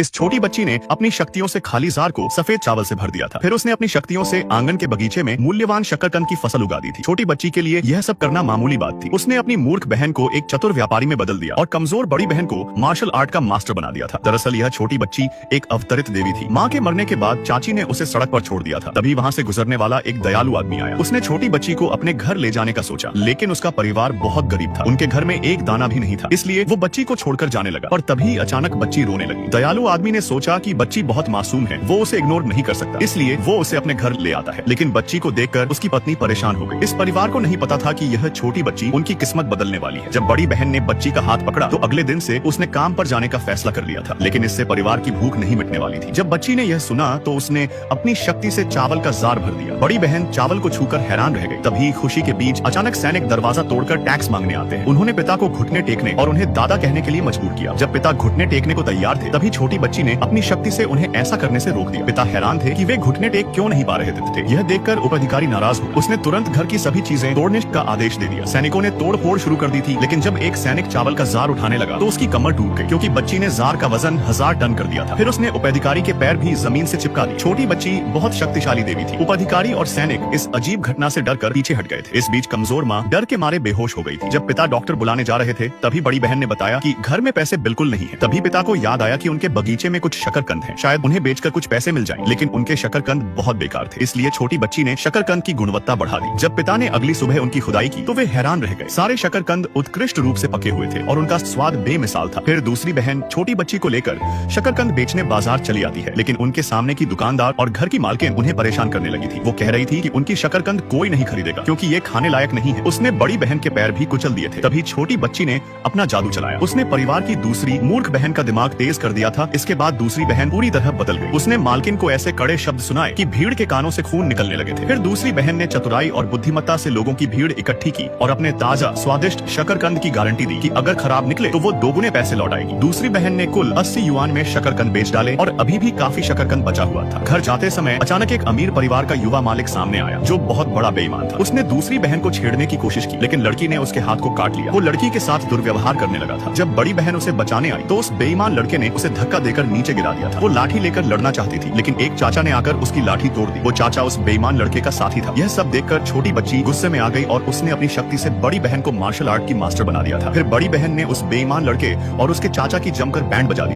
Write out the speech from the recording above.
इस छोटी बच्ची ने अपनी शक्तियों से खाली जार को सफेद चावल से भर दिया था। फिर उसने अपनी शक्तियों से आंगन के बगीचे में मूल्यवान शकरकंद की फसल उगा दी थी। छोटी बच्ची के लिए यह सब करना मामूली बात थी। उसने अपनी मूर्ख बहन को एक चतुर व्यापारी में बदल दिया और कमजोर बड़ी बहन को मार्शल आर्ट का मास्टर बना दिया था। दरअसल यह छोटी बच्ची एक अवतरित देवी थी। माँ के मरने के बाद चाची ने उसे सड़क पर छोड़ दिया था। तभी वहाँ से गुजरने वाला एक दयालु आदमी आया। उसने छोटी बच्ची को अपने घर ले जाने का सोचा, लेकिन उसका परिवार बहुत गरीब था। उनके घर में एक दाना भी नहीं था, इसलिए वो बच्ची को छोड़कर जाने लगा। और तभी अचानक बच्ची रोने लगी। दयालु आदमी ने सोचा कि बच्ची बहुत मासूम है, वो उसे इग्नोर नहीं कर सकता, इसलिए वो उसे अपने घर ले आता है। लेकिन बच्ची को देखकर उसकी पत्नी परेशान हो गई। इस परिवार को नहीं पता था कि यह छोटी बच्ची उनकी किस्मत बदलने वाली है। जब बड़ी बहन ने बच्ची का हाथ पकड़ा तो अगले दिन से उसने काम पर जाने का फैसला कर लिया था। लेकिन इससे परिवार की भूख नहीं मिटने वाली थी। जब बच्ची ने यह सुना तो उसने अपनी शक्ति से चावल का जार भर दिया। बड़ी बहन चावल को छूकर हैरान रह गई। तभी खुशी के बीच अचानक सैनिक दरवाजा तोड़कर टैक्स मांगने आते हैं। उन्होंने पिता को घुटने टेकने और उन्हें दादा कहने के लिए मजबूर किया। जब पिता घुटने टेकने को तैयार थे तभी छोटी बच्ची ने अपनी शक्ति से उन्हें ऐसा करने से रोक दिया। पिता हैरान थे कि वे घुटने टेक क्यों नहीं पा रहे थे। यह देखकर उपअधिकारी नाराज हो उसने तुरंत घर की सभी चीजें तोड़ने का आदेश दे दिया। सैनिकों ने तोड़ फोड़ शुरू कर दी थी, लेकिन जब एक सैनिक चावल का जार उठाने लगा तो उसकी कमर टूट गई, क्योंकि बच्ची ने जार का वजन 1000 टन कर दिया था। फिर उसने उपअधिकारी के पैर भी जमीन से चिपका दी। छोटी बच्ची बहुत शक्तिशाली देवी थी। उपअधिकारी और सैनिक इस अजीब घटना से डरकर पीछे हट गए थे। इस बीच कमजोर माँ डर के मारे बेहोश हो गई थी। जब पिता डॉक्टर बुलाने जा रहे थे तभी बड़ी बहन ने बताया कि घर में पैसे बिल्कुल नहीं है। तभी पिता को याद आया कि उनके बगीचे में कुछ शकरकंद हैं, शायद उन्हें बेचकर कुछ पैसे मिल जाएं। लेकिन उनके शकरकंद बहुत बेकार थे, इसलिए छोटी बच्ची ने शकरकंद की गुणवत्ता बढ़ा दी। जब पिता ने अगली सुबह उनकी खुदाई की तो वे हैरान रह गए। सारे शकरकंद उत्कृष्ट रूप से पके हुए थे और उनका स्वाद बेमिसाल था। फिर दूसरी बहन छोटी बच्ची को लेकर शकरकंद बेचने बाजार चली आती है, लेकिन उनके सामने की दुकानदार और घर की मालकिन उन्हें परेशान करने लगी थी। वो कह रही थी कि उनकी शकरकंद कोई नहीं खरीदेगा क्योंकि ये खाने लायक नहीं है। उसने बड़ी बहन के पैर भी कुचल दिए थे। तभी छोटी बच्ची ने अपना जादू चलाया। उसने परिवार की दूसरी मूर्ख बहन का दिमाग तेज कर दिया था। इसके बाद दूसरी बहन पूरी तरह बदल गई। उसने मालकिन को ऐसे कड़े शब्द सुनाए कि भीड़ के कानों से खून निकलने लगे थे। फिर दूसरी बहन ने चतुराई और बुद्धिमत्ता से लोगों की भीड़ इकट्ठी की और अपने ताजा स्वादिष्ट शकरकंद की गारंटी दी कि अगर खराब निकले तो वो दोगुने पैसे लौटाएगी। दूसरी बहन ने कुल 80 युआन में शकरकंद बेच डाले और अभी भी काफी शकरकंद बचा हुआ था। घर जाते समय अचानक एक अमीर परिवार का युवा मालिक सामने आया जो बहुत बड़ा बेईमान था। उसने दूसरी बहन को छेड़ने की कोशिश की, लेकिन लड़की ने उसके हाथ को काट लिया। वो लड़की के साथ दुर्व्यवहार करने लगा था। जब बड़ी बहन उसे बचाने आई तो उस बेईमान लड़के ने उसे धक्का देकर नीचे गिरा दिया था। वो लाठी लेकर लड़ना चाहती थी, लेकिन एक चाचा ने आकर उसकी लाठी तोड़ दी। वो चाचा उस बेईमान लड़के का साथी था। यह सब देखकर छोटी बच्ची गुस्से में आ गई और उसने अपनी शक्ति से बड़ी बहन को मार्शल आर्ट की मास्टर बना दिया था। फिर बड़ी बहन ने उस बेईमान लड़के और उसके चाचा की जमकर बैंड बजा दी।